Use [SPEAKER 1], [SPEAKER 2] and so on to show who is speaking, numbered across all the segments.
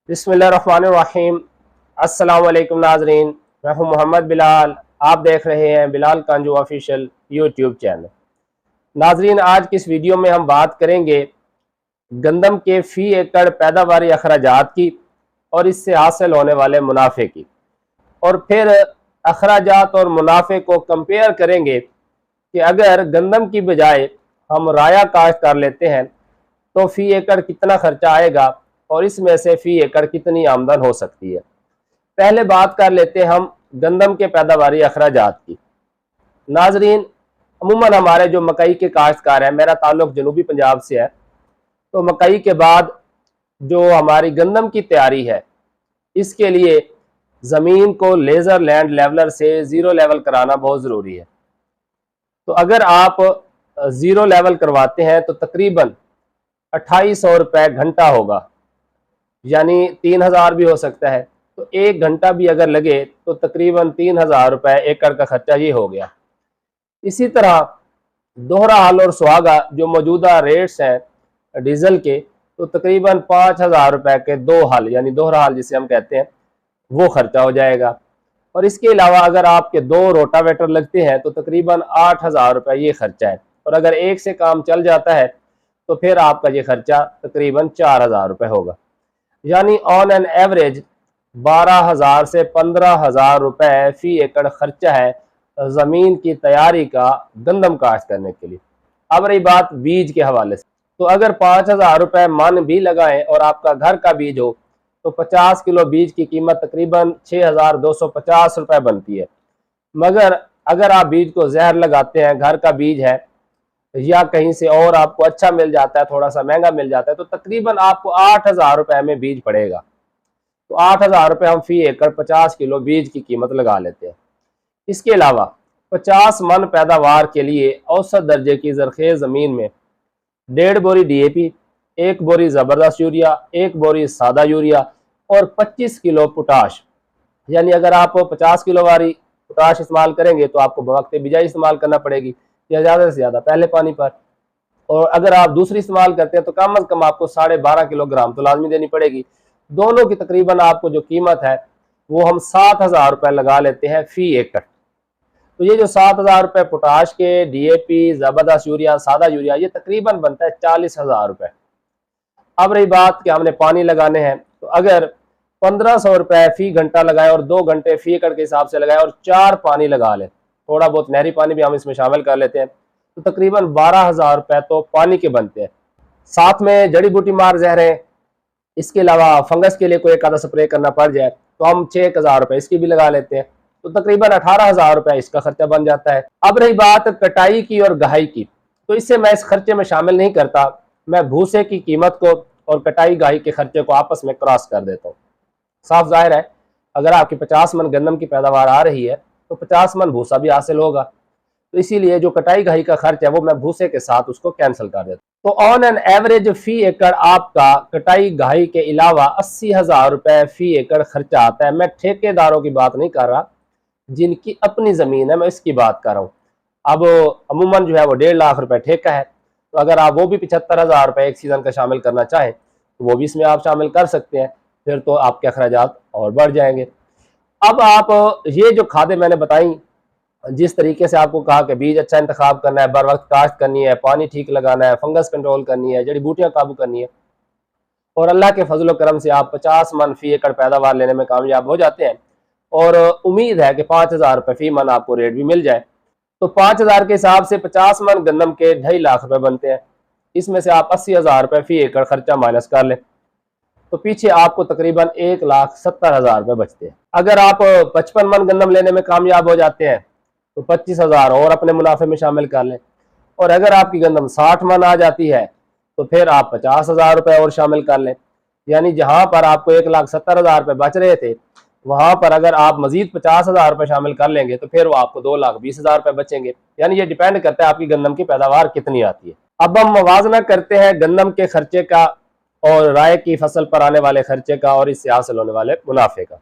[SPEAKER 1] बिस्मिल्लाहिर्रहमानिर्रहीम। अस्सलाम वालेकुम नाजरीन, मैं हूं मोहम्मद बिलाल। आप देख रहे हैं बिलाल कांजू ऑफिशियल यूट्यूब चैनल। नाजरीन, आज की इस वीडियो में हम बात करेंगे गंदम के फ़ी एकड़ पैदावारी अखराजात की और इससे हासिल होने वाले मुनाफे की, और फिर अखराजात और मुनाफे को कंपेयर करेंगे कि अगर गंदम की बजाय हम राया काश्त कर लेते हैं तो फ़ी एकड़ कितना खर्चा आएगा और इसमें से फ़ी एकड़ कितनी आमदन हो सकती है। पहले बात कर लेते हैं हम गंदम के पैदावारी अखराजात की। नाजरीन, अमूमन हमारे जो मकई के काश्तकार हैं, मेरा ताल्लुक जनूबी पंजाब से है, तो मकई के बाद जो हमारी गंदम की तैयारी है, इसके लिए ज़मीन को लेज़र लैंड लेवलर से ज़ीरो लेवल कराना बहुत ज़रूरी है। तो अगर आप ज़ीरो लेवल करवाते हैं तो तकरीबन 2800 रुपये घंटा होगा, यानी 3000 भी हो सकता है। तो एक घंटा भी अगर लगे तो तकरीबन 3000 रुपये एकड़ का खर्चा ही हो गया। इसी तरह दोहरा हल और सुहागा जो मौजूदा रेट्स हैं डीजल के, तो तकरीबन 5000 रुपये के दो हल, यानी दोहरा हल जिसे हम कहते हैं, वो खर्चा हो जाएगा। और इसके अलावा अगर आपके दो रोटावेटर लगते हैं तो तकरीबन 8000 रुपये ये खर्चा है। और अगर एक से काम चल जाता है तो फिर आपका ये खर्चा तकरीबन 4000 रुपये होगा, यानी ऑन एन एवरेज 12000 से 15000 रुपये फ़ी एकड़ खर्चा है ज़मीन की तैयारी का गंदम काश्त करने के लिए। अब रही बात बीज के हवाले से, तो अगर 5000 रुपये मन भी लगाएं और आपका घर का बीज हो तो 50 किलो बीज की कीमत तकरीबन 6250 रुपये बनती है। मगर अगर आप बीज को जहर लगाते हैं, घर का बीज है या कहीं से और आपको अच्छा मिल जाता है, थोड़ा सा महंगा मिल जाता है, तो तकरीबन आपको 8000 रुपये में बीज पड़ेगा। तो 8000 रुपये हम फ़ी एकड़ 50 किलो बीज की कीमत लगा लेते हैं। इसके अलावा 50 मन पैदावार के लिए औसत दर्जे की जरखेज ज़मीन में 1.5 बोरी DAP, 1 बोरी ज़बरदस्त यूरिया, 1 बोरी सादा यूरिया और 25 किलो पोटाश, यानी अगर आप 50 किलो वाली पोटाश इस्तेमाल करेंगे तो आपको वक्त बिजाई इस्तेमाल करना पड़ेगी या ज़्यादा से ज़्यादा पहले पानी पर। और अगर आप दूसरी इस्तेमाल करते हैं तो कम अज़ कम आपको 12.5 किलोग्राम तो लाजमी देनी पड़ेगी। दोनों की तकरीबन आपको जो कीमत है वो हम 7000 रुपये लगा लेते हैं फ़ी एकड़। तो ये जो 7000 रुपये पोटाश के, DAP, ज़बरदस्त यूरिया, सादा यूरिया, ये तकरीबन बनता है 40,000 रुपये। अब रही बात कि हमने पानी लगाने हैं, तो अगर 1500 रुपये फ़ी घंटा लगाए और 2 घंटे फ़ी एकड़ के हिसाब से लगाए और 4 पानी लगा लें, थोड़ा बहुत नहरी पानी भी हम इसमें शामिल कर लेते हैं, तो तकरीबन 12000 रुपये तो पानी के बनते हैं। साथ में जड़ी बूटी मार जहरें, इसके अलावा फंगस के लिए कोई एक आधा स्प्रे करना पड़ जाए तो हम 6000 रुपये इसकी भी लगा लेते हैं, तो तकरीबन 18000 रुपये इसका खर्चा बन जाता है। अब रही बात कटाई की और गहाई की, तो इससे मैं इस खर्चे में शामिल नहीं करता। मैं भूसे की कीमत को और कटाई गहाई के खर्चे को आपस में क्रॉस कर देता हूँ। साफ जाहिर है अगर आपकी 50 मन गंदम की पैदावार आ रही है तो 50 मन भूसा भी हासिल होगा, तो इसीलिए जो कटाई गहाई का खर्च है वो मैं भूसे के साथ उसको कैंसिल कर देता हूँ। तो ऑन एन एवरेज फ़ी एकड़ आपका कटाई गहाई के अलावा 80,000 रुपये फ़ी एकड़ खर्चा आता है। मैं ठेकेदारों की बात नहीं कर रहा, जिनकी अपनी ज़मीन है, मैं इसकी बात कर रहा हूँ। अब अमूमन जो है वो 1.5 लाख रुपए ठेका है, तो अगर आप वो भी 75,000 रुपये एक सीज़न का शामिल करना चाहें तो वो भी इसमें आप शामिल कर सकते हैं, फिर तो आपके अखराजात और बढ़ जाएंगे। अब आप ये जो खादें मैंने बताई, जिस तरीके से आपको कहा कि बीज अच्छा इंतखाब करना है, बर वक्त काश्त करनी है, पानी ठीक लगाना है, फंगस कंट्रोल करनी है, जड़ी बूटियाँ काबू करनी है, और अल्लाह के फजल करम से आप 50 मन फ़ी एकड़ पैदावार लेने में कामयाब हो जाते हैं, और उम्मीद है कि 5000 रुपये फ़ी मन आपको रेट भी मिल जाए, तो 5000 के हिसाब से 50 मन गंदम के 2.5 लाख रुपए बनते हैं। इसमें से आप 80,000 रुपये फ़ी एकड़ खर्चा माइनस कर लें तो पीछे आपको तकरीबन 1,70,000 रुपये बचते हैं। अगर आप 55 मन गंदम लेने में कामयाब हो जाते हैं तो 25,000 और अपने मुनाफे में शामिल कर लें, और अगर आपकी गंदम 60 मन आ जाती है तो फिर आप 50,000 रुपये और शामिल कर लें, यानी जहां पर आपको 1,70,000 रुपये बच रहे थे वहां पर अगर आप मजीद 50,000 रुपये शामिल कर लेंगे तो फिर वो आपको 2,20,000 रुपये बचेंगे। यानी ये डिपेंड करता है आपकी गंदम की पैदावार कितनी आती है। अब हम मवाजना करते हैं गंदम के खर्चे का और राय की फसल पर आने वाले खर्चे का और इससे हासिल होने वाले मुनाफे का।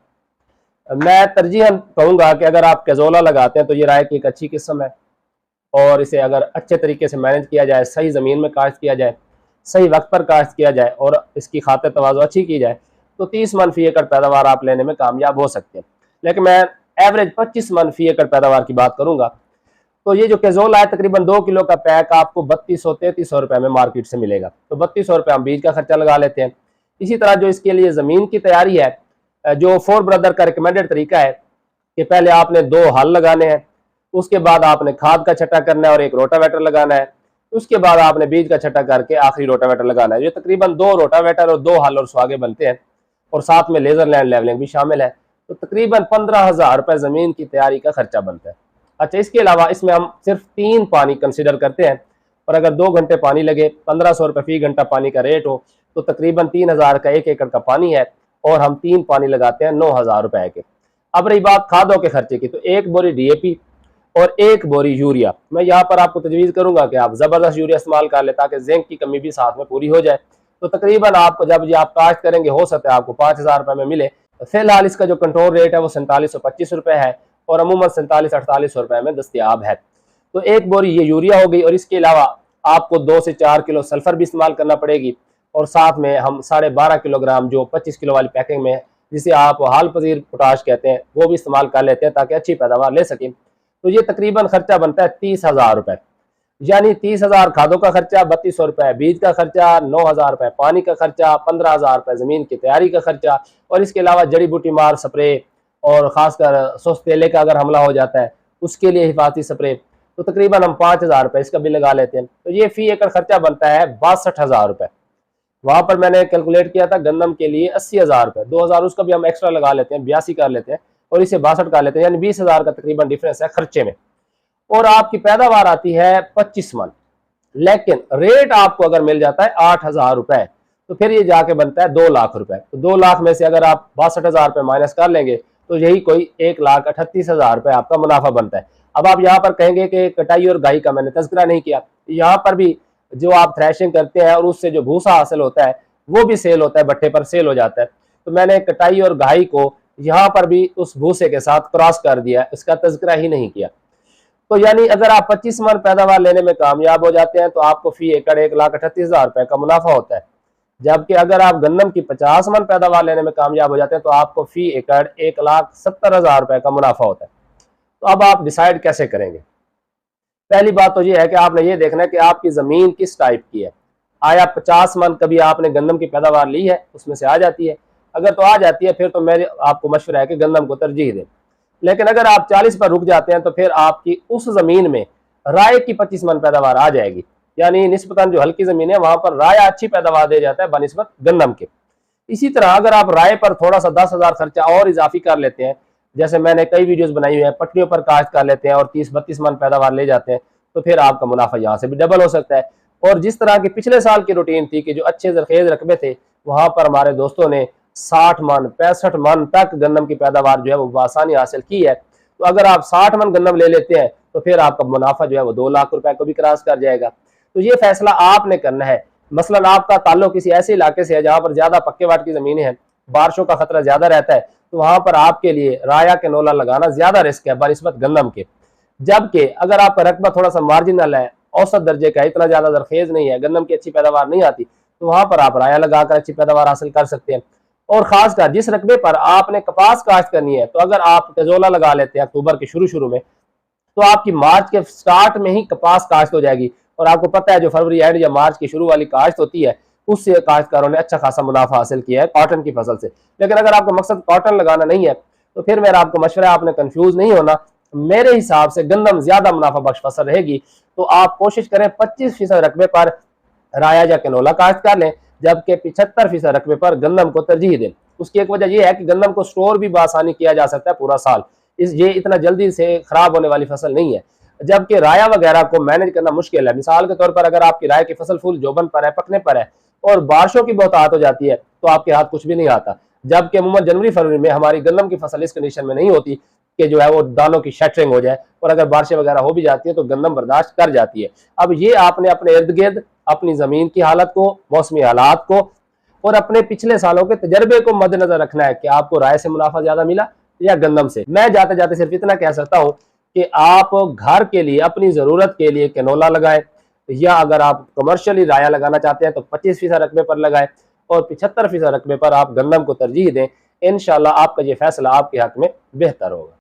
[SPEAKER 1] मैं तरजीहन कहूँगा कि अगर आप कैजोला लगाते हैं तो ये राय की एक अच्छी किस्म है, और इसे अगर अच्छे तरीके से मैनेज किया जाए, सही ज़मीन में काश्त किया जाए, सही वक्त पर काश्त किया जाए और इसकी खातिर तवाज़ो अच्छी की जाए तो 30 मन फी एकड़ पैदावार आप लेने में कामयाब हो सकते हैं। लेकिन मैं एवरेज 25 मन फी एकड़ पैदावार की बात करूंगा। तो ये जो केजोला है तकरीबन 2 किलो का पैक आपको 3200-3300 रुपए में मार्केट से मिलेगा। तो 3200 रुपए हम बीज का खर्चा लगा लेते हैं। इसी तरह जो इसके लिए जमीन की तैयारी है, जो फोर ब्रदर का रिकमेंडेड तरीका है कि पहले आपने 2 हल लगाने हैं, उसके बाद आपने खाद का छट्टा करना है और एक रोटावेटर लगाना है, उसके बाद आपने बीज का छट्टा करके आखिरी रोटावेटर लगाना है। ये तकरीबन 2 रोटावेटर और 2 हल और सुहागे बनते हैं और साथ में लेजर लैंड लेवलिंग भी शामिल है। तो तकरीबन 15,000 रुपए जमीन की तैयारी का खर्चा बनता है। अच्छा, इसके अलावा इसमें हम सिर्फ 3 पानी कंसिडर करते हैं और अगर 2 घंटे पानी लगे, 1500 रुपए फी घंटा पानी का रेट हो, तो तकरीबन 3000 का 1 एकड़ का पानी है और हम 3 पानी लगाते हैं 9000 रुपए के। अब रही बात खादों के खर्चे की, तो 1 बोरी डीएपी और 1 बोरी यूरिया। मैं यहाँ पर आपको तजवीज़ करूंगा कि आप ज़बरदस्त यूरिया इस्तेमाल कर ले ताकि जिंक की कमी भी साथ में पूरी हो जाए। तो तकरीबन आपको जब ये आप काश्त करेंगे हो सकता है आपको 5000 रुपए में मिले। फिलहाल इसका जो कंट्रोल रेट है वो 4725 रुपए है और अमूमन 47-48 रुपए में दस्तियाब है। तो 1 बोरी ये यूरिया हो गई और इसके अलावा आपको 2 से 4 किलो सल्फर भी इस्तेमाल करना पड़ेगी और साथ में हम 12.5 किलोग्राम जो 25 किलो वाली पैकिंग में है, जिसे आप हाल पजीर पोटाश कहते हैं, वो भी इस्तेमाल कर लेते हैं ताकि अच्छी पैदावार ले सकें। तो ये तकरीबन खर्चा बनता है 30,000 रुपए, यानी 30,000 खादों का खर्चा, 3200 रुपए बीज का खर्चा, 9,000 रुपए पानी का खर्चा, 15,000 रुपए जमीन की तैयारी का खर्चा और इसके अलावा जड़ी बूटी मार स्प्रे और खासकर सुस्तेले का अगर हमला हो जाता है उसके लिए हिफाजती स्प्रे, तो तकरीबन हम 5,000 रुपए इसका भी लगा लेते हैं। तो ये फी एकड़ खर्चा बनता है 62,000 रुपए। वहां पर मैंने कैलकुलेट किया था गंदम के लिए 80,000 रुपए, 2,000 उसका भी हम एक्स्ट्रा लगा लेते हैं, 82 कर लेते हैं और इसे 62 कर लेते हैं, यानी 20,000 का तकरीबन डिफरेंस है खर्चे में। और आपकी पैदावार आती है 25 मन, लेकिन रेट आपको अगर मिल जाता है 8,000 रुपए, तो फिर ये जाके बनता है 2 लाख रुपए। तो 2 लाख में से अगर आप 62,000 रुपए माइनस कर लेंगे तो यही कोई 1,38,000 रुपए आपका मुनाफा बनता है। अब आप यहाँ पर कहेंगे कि कटाई और गाई का मैंने तज़किरा नहीं किया, यहाँ पर भी जो आप थ्रेशिंग करते हैं और उससे जो भूसा हासिल होता है वो भी सेल होता है, भट्टे पर सेल हो जाता है। तो मैंने कटाई और गाई को यहाँ पर भी उस भूसे के साथ क्रॉस कर दिया, इसका तज़किरा ही नहीं किया। तो यानी अगर आप 25 मन पैदावार लेने में कामयाब हो जाते हैं तो आपको फी एकड़ 1,38,000 रुपए का मुनाफा होता है, जबकि अगर आप गन्नम की 50 मन पैदावार लेने में कामयाब हो जाते हैं तो आपको फी एकड़ 1,70,000 रुपए का मुनाफा होता है। तो अब आप डिसाइड कैसे करेंगे? पहली बात तो ये है कि आपने ये देखना है कि आपकी जमीन किस टाइप की है। आया 50 मन कभी आपने गंदम की पैदावार ली है, उसमें से आ जाती है? अगर तो आ जाती है फिर तो मेरे आपको मशवरा है कि गंदम को तरजीह दें। लेकिन अगर आप 40 पर रुक जाते हैं तो फिर आपकी उस जमीन में राय की 25 मन पैदावार आ जाएगी, यानी निस्बतन जो हल्की जमीन है वहां पर राय अच्छी पैदावार दे जाता है बनिस्बत गंदम के। इसी तरह अगर आप राय पर थोड़ा सा 10,000 खर्चा और इजाफी कर लेते हैं, जैसे मैंने कई वीडियोस बनाई हुई है, पटरियों पर काश्त कर लेते हैं और 30-32 मन पैदावार ले जाते हैं, तो फिर आपका मुनाफा यहाँ से भी डबल हो सकता है। और जिस तरह की पिछले साल की रूटीन थी कि जो अच्छे जरखेज रकबे थे वहां पर हमारे दोस्तों ने 60 मन 65 मन तक गंदम की पैदावार जो है वो आसानी हासिल की है। तो अगर आप 60 मन गंदम ले लेते हैं तो फिर आपका मुनाफा जो है वो 2 लाख रुपए को भी क्रॉस कर जाएगा। तो ये फैसला आपने करना है। मसलन आपका ताल्लुक किसी ऐसे इलाके से है जहां पर ज्यादा पक्के वाट की जमीनें हैं, बारिशों का खतरा ज्यादा रहता है, तो वहां पर आपके लिए राया के नोला लगाना ज्यादा रिस्क है बनिस्बत गंदम के। जबकि अगर आपका रकबा थोड़ा सा मार्जिनल है, औसत दर्जे का, इतना ज्यादा जरखेज नहीं है, गंदम की अच्छी पैदावार नहीं आती, तो वहां पर आप राया लगाकर अच्छी पैदावार हासिल कर सकते हैं। और खासकर जिस रकबे पर आपने कपास काश्त करनी है, तो अगर आप केजोला लगा लेते हैं अक्टूबर के शुरू में, तो आपकी मार्च के स्टार्ट में ही कपास काश्त हो जाएगी। और आपको पता है जो फरवरी एंड या मार्च की शुरू वाली काश्त होती है उससे काश्तकारों ने अच्छा खासा मुनाफा हासिल किया है कॉटन की फसल से। लेकिन अगर आपका मकसद कॉटन लगाना नहीं है तो फिर मेरा आपको मशवरा, आपने कंफ्यूज नहीं होना। मेरे हिसाब से गंदम ज्यादा मुनाफा बख्श फसल रहेगी, तो आप कोशिश करें 25% रकबे पर राया या कैनोला काश्त कर लें, जबकि 75% रकबे पर गंदम को तरजीह दें। उसकी एक वजह यह है कि गंदम को स्टोर भी बआसानी किया जा सकता है पूरा साल, ये इतना जल्दी से खराब होने वाली फसल नहीं है, जबकि राया वगैरह को मैनेज करना मुश्किल है। मिसाल के तौर पर अगर आपकी राय की फसल फूल जोबन पर है, पकने पर है और बारिशों की बहुतात हो जाती है तो आपके हाथ कुछ भी नहीं आता, जबकि अमूमन जनवरी फरवरी में हमारी गंदम की फसल इस कंडीशन में नहीं होती कि जो है वो दानों की शटरिंग हो जाए, और अगर बारिशें वगैरह हो भी जाती है तो गंदम बर्दाश्त कर जाती है। अब ये आपने अपने इर्द गिर्द अपनी जमीन की हालत को, मौसमी हालात को और अपने पिछले सालों के तजर्बे को मद्देनजर रखना है कि आपको राय से मुनाफा ज्यादा मिला या गंदम से। मैं जाते जाते सिर्फ इतना कह सकता हूं कि आप घर के लिए अपनी जरूरत के लिए कैनोला लगाएं, या अगर आप कमर्शियली राया लगाना चाहते हैं तो 25% रकबे पर लगाएं। और 75% रकबे पर आप गंदम को तरजीह दें। इंशाअल्लाह आपका ये फैसला आपके हक में बेहतर होगा।